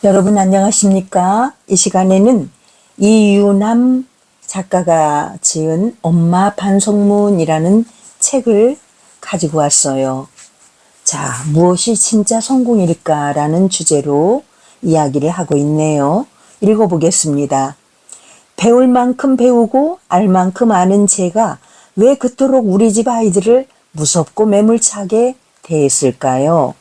여러분 안녕하십니까? 이 시간에는 이유남 작가가 지은 엄마 반성문이라는 책을 가지고 왔어요. 자, 무엇이 진짜 성공일까라는 주제로 이야기를 하고 있네요. 읽어보겠습니다. 배울 만큼 배우고 알 만큼 아는 제가 왜 그토록 우리 집 아이들을 무섭고 매몰차게 대했을까요?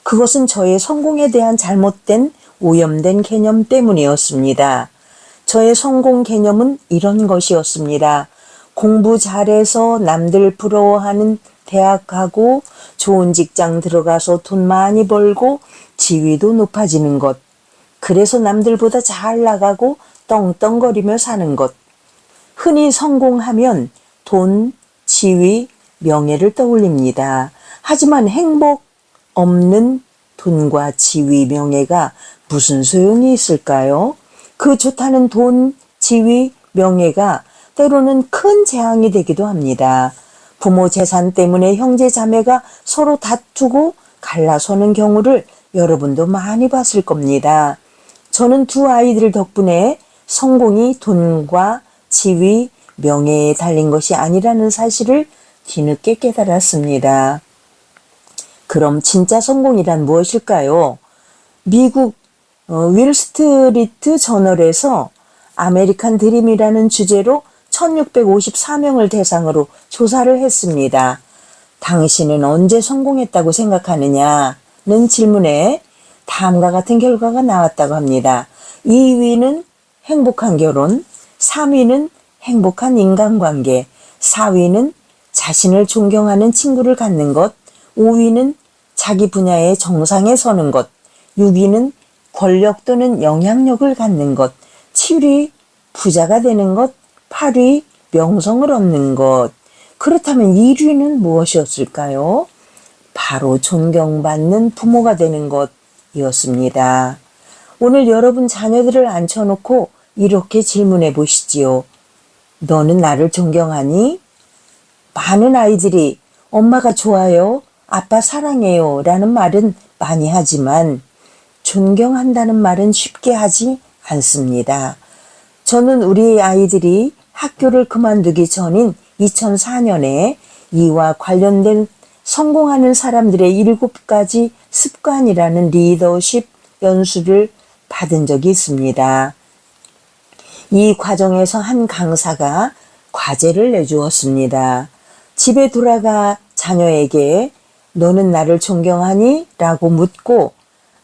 그것은 저의 성공에 대한 잘못된 오염된 개념 때문이었습니다. 저의 성공 개념은 이런 것이었습니다. 공부 잘해서 남들 부러워하는 대학 가고 좋은 직장 들어가서 돈 많이 벌고 지위도 높아지는 것. 그래서 남들보다 잘 나가고 떵떵거리며 사는 것. 흔히 성공하면 돈, 지위, 명예를 떠올립니다. 하지만 행복 없는 돈과 지위, 명예가 무슨 소용이 있을까요? 그 좋다는 돈, 지위, 명예가 때로는 큰 재앙이 되기도 합니다. 부모 재산 때문에 형제 자매가 서로 다투고 갈라서는 경우를 여러분도 많이 봤을 겁니다. 저는 두 아이들 덕분에 성공이 돈과 지위, 명예에 달린 것이 아니라는 사실을 뒤늦게 깨달았습니다. 그럼 진짜 성공이란 무엇일까요? 미국 윌스트리트 저널에서 아메리칸 드림이라는 주제로 1654명을 대상으로 조사를 했습니다. 당신은 언제 성공했다고 생각하느냐는 질문에 다음과 같은 결과가 나왔다고 합니다. 2위는 행복한 결혼, 3위는 행복한 인간관계, 4위는 자신을 존경하는 친구를 갖는 것, 5위는 자기 분야의 정상에 서는 것, 6위는 권력 또는 영향력을 갖는 것, 7위 부자가 되는 것, 8위 명성을 얻는 것. 그렇다면 1위는 무엇이었을까요? 바로 존경받는 부모가 되는 것이었습니다. 오늘 여러분 자녀들을 앉혀놓고 이렇게 질문해 보시지요. 너는 나를 존경하니? 많은 아이들이 엄마가 좋아요, 아빠 사랑해요 라는 말은 많이 하지만 존경한다는 말은 쉽게 하지 않습니다. 저는 우리 아이들이 학교를 그만두기 전인 2004년에 이와 관련된 성공하는 사람들의 7가지 습관이라는 리더십 연수를 받은 적이 있습니다. 이 과정에서 한 강사가 과제를 내주었습니다. 집에 돌아가 자녀에게 너는 나를 존경하니? 라고 묻고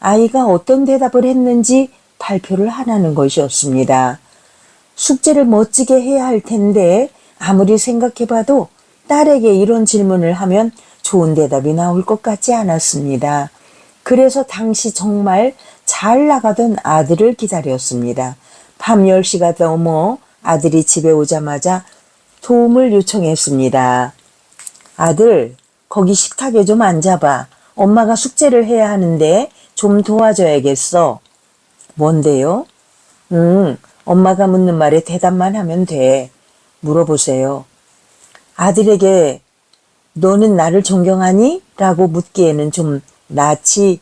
아이가 어떤 대답을 했는지 발표를 하라는 것이었습니다. 숙제를 멋지게 해야 할 텐데 아무리 생각해봐도 딸에게 이런 질문을 하면 좋은 대답이 나올 것 같지 않았습니다. 그래서 당시 정말 잘 나가던 아들을 기다렸습니다. 밤 10시가 넘어 아들이 집에 오자마자 도움을 요청했습니다. 아들, 거기 식탁에 좀 앉아봐. 엄마가 숙제를 해야 하는데 좀 도와줘야겠어. 뭔데요? 엄마가 묻는 말에 대답만 하면 돼. 물어보세요. 아들에게 너는 나를 존경하니? 라고 묻기에는 좀 낯이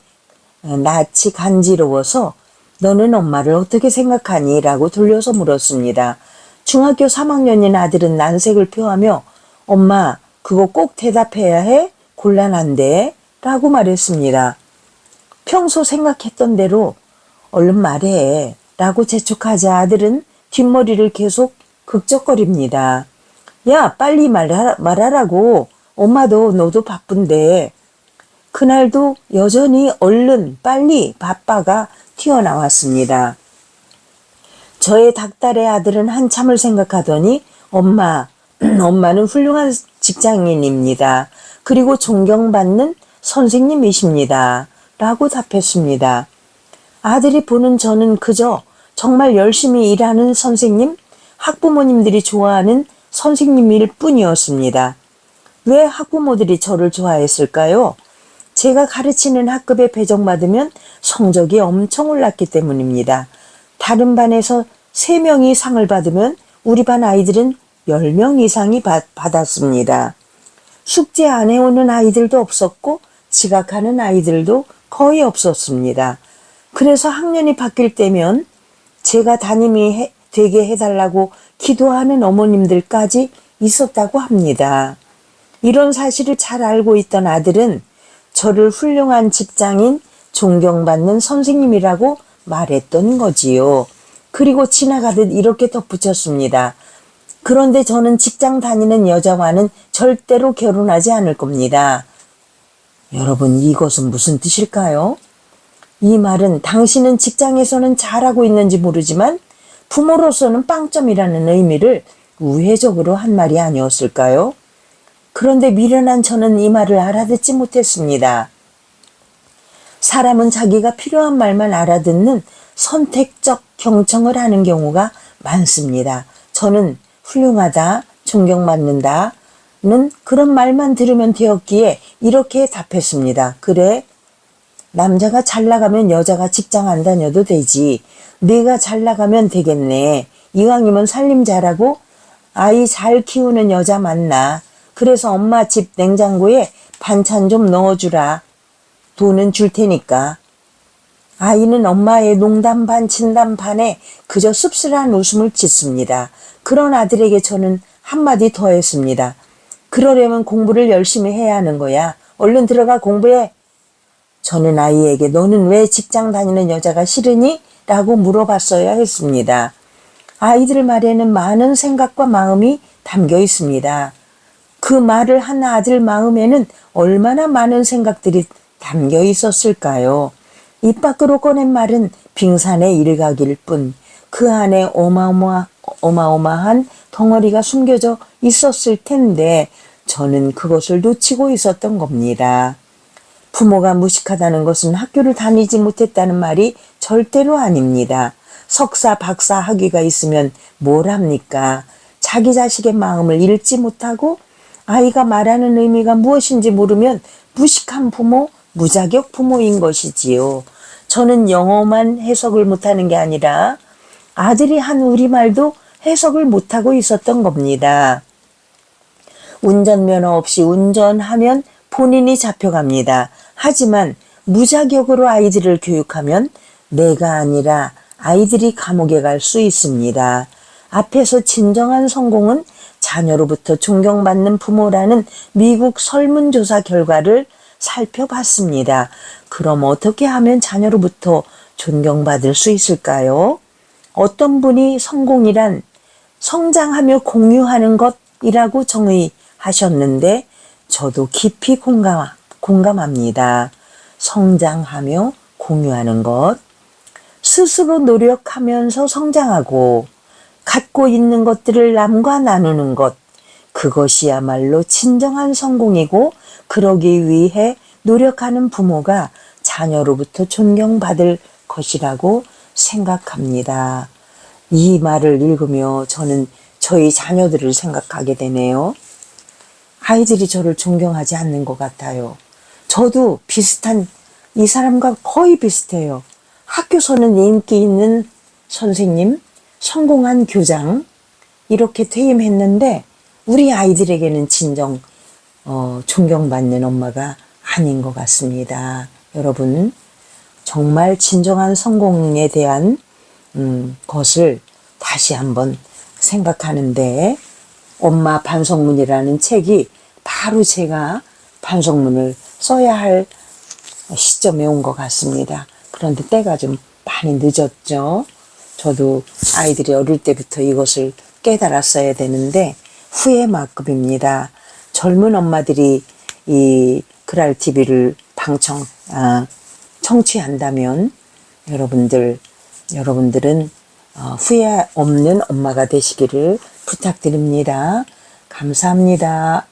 간지러워서 너는 엄마를 어떻게 생각하니? 라고 돌려서 물었습니다. 중학교 3학년인 아들은 난색을 표하며 엄마, 그거 꼭 대답해야 해? 곤란한데? 라고 말했습니다. 평소 생각했던 대로 얼른 말해 라고 재촉하자 아들은 뒷머리를 계속 극적거립니다. 야, 빨리 말하라고. 엄마도 너도 바쁜데. 그날도 여전히 얼른 빨리 바빠가 튀어나왔습니다. 저의 닭달의 아들은 한참을 생각하더니 엄마는 훌륭한 직장인입니다. 그리고 존경받는 선생님이십니다. 라고 답했습니다. 아들이 보는 저는 그저 정말 열심히 일하는 선생님, 학부모님들이 좋아하는 선생님일 뿐이었습니다. 왜 학부모들이 저를 좋아했을까요? 제가 가르치는 학급에 배정받으면 성적이 엄청 올랐기 때문입니다. 다른 반에서 3명이 상을 받으면 우리 반 아이들은 10명 이상이 받았습니다. 숙제 안 해오는 아이들도 없었고 지각하는 아이들도 거의 없었습니다. 그래서 학년이 바뀔 때면 제가 담임이 되게 해달라고 기도하는 어머님들까지 있었다고 합니다. 이런 사실을 잘 알고 있던 아들은 저를 훌륭한 직장인, 존경받는 선생님이라고 말했던 거지요. 그리고 지나가듯 이렇게 덧붙였습니다. 그런데 저는 직장 다니는 여자와는 절대로 결혼하지 않을 겁니다. 여러분, 이것은 무슨 뜻일까요? 이 말은 당신은 직장에서는 잘하고 있는지 모르지만 부모로서는 빵점이라는 의미를 우회적으로 한 말이 아니었을까요? 그런데 미련한 저는 이 말을 알아듣지 못했습니다. 사람은 자기가 필요한 말만 알아듣는 선택적 경청을 하는 경우가 많습니다. 저는 훌륭하다, 존경받는다는 그런 말만 들으면 되었기에 이렇게 답했습니다. 그래, 남자가 잘 나가면 여자가 직장 안 다녀도 되지. 네가 잘 나가면 되겠네. 이왕이면 살림 잘하고 아이 잘 키우는 여자 만나. 그래서 엄마 집 냉장고에 반찬 좀 넣어주라. 돈은 줄 테니까. 아이는 엄마의 농담 반 진담 반에 그저 씁쓸한 웃음을 짓습니다. 그런 아들에게 저는 한마디 더 했습니다. 그러려면 공부를 열심히 해야 하는 거야. 얼른 들어가 공부해. 저는 아이에게 너는 왜 직장 다니는 여자가 싫으니? 라고 물어봤어야 했습니다. 아이들 말에는 많은 생각과 마음이 담겨 있습니다. 그 말을 한 아들 마음에는 얼마나 많은 생각들이 담겨 있었을까요? 입 밖으로 꺼낸 말은 빙산의 일각일 뿐 그 안에 어마어마한 덩어리가 숨겨져 있었을 텐데 저는 그것을 놓치고 있었던 겁니다. 부모가 무식하다는 것은 학교를 다니지 못했다는 말이 절대로 아닙니다. 석사, 박사 학위가 있으면 뭘 합니까? 자기 자식의 마음을 읽지 못하고 아이가 말하는 의미가 무엇인지 모르면 무식한 부모, 무자격 부모인 것이지요. 저는 영어만 해석을 못하는 게 아니라 아들이 한 우리말도 해석을 못하고 있었던 겁니다. 운전면허 없이 운전하면 본인이 잡혀갑니다. 하지만 무자격으로 아이들을 교육하면 내가 아니라 아이들이 감옥에 갈 수 있습니다. 앞에서 진정한 성공은 자녀로부터 존경받는 부모라는 미국 설문조사 결과를 살펴봤습니다. 그럼 어떻게 하면 자녀로부터 존경받을 수 있을까요? 어떤 분이 성공이란 성장하며 공유하는 것이라고 정의하셨는데 저도 깊이 공감합니다. 성장하며 공유하는 것, 스스로 노력하면서 성장하고 갖고 있는 것들을 남과 나누는 것, 그것이야말로 진정한 성공이고 그러기 위해 노력하는 부모가 자녀로부터 존경받을 것이라고 생각합니다. 이 말을 읽으며 저는 저희 자녀들을 생각하게 되네요. 아이들이 저를 존경하지 않는 것 같아요. 저도 비슷한, 이 사람과 거의 비슷해요. 학교에서는 인기 있는 선생님, 성공한 교장, 이렇게 퇴임했는데 우리 아이들에게는 진정 존경받는 엄마가 아닌 것 같습니다. 여러분, 정말 진정한 성공에 대한 것을 다시 한번 생각하는데 엄마 반성문이라는 책이 바로 제가 반성문을 써야 할 시점에 온 것 같습니다. 그런데 때가 좀 많이 늦었죠. 저도 아이들이 어릴 때부터 이것을 깨달았어야 되는데 후회만큼입니다. 젊은 엄마들이 이 그랄TV를 청취한다면 여러분들은 후회 없는 엄마가 되시기를 부탁드립니다. 감사합니다.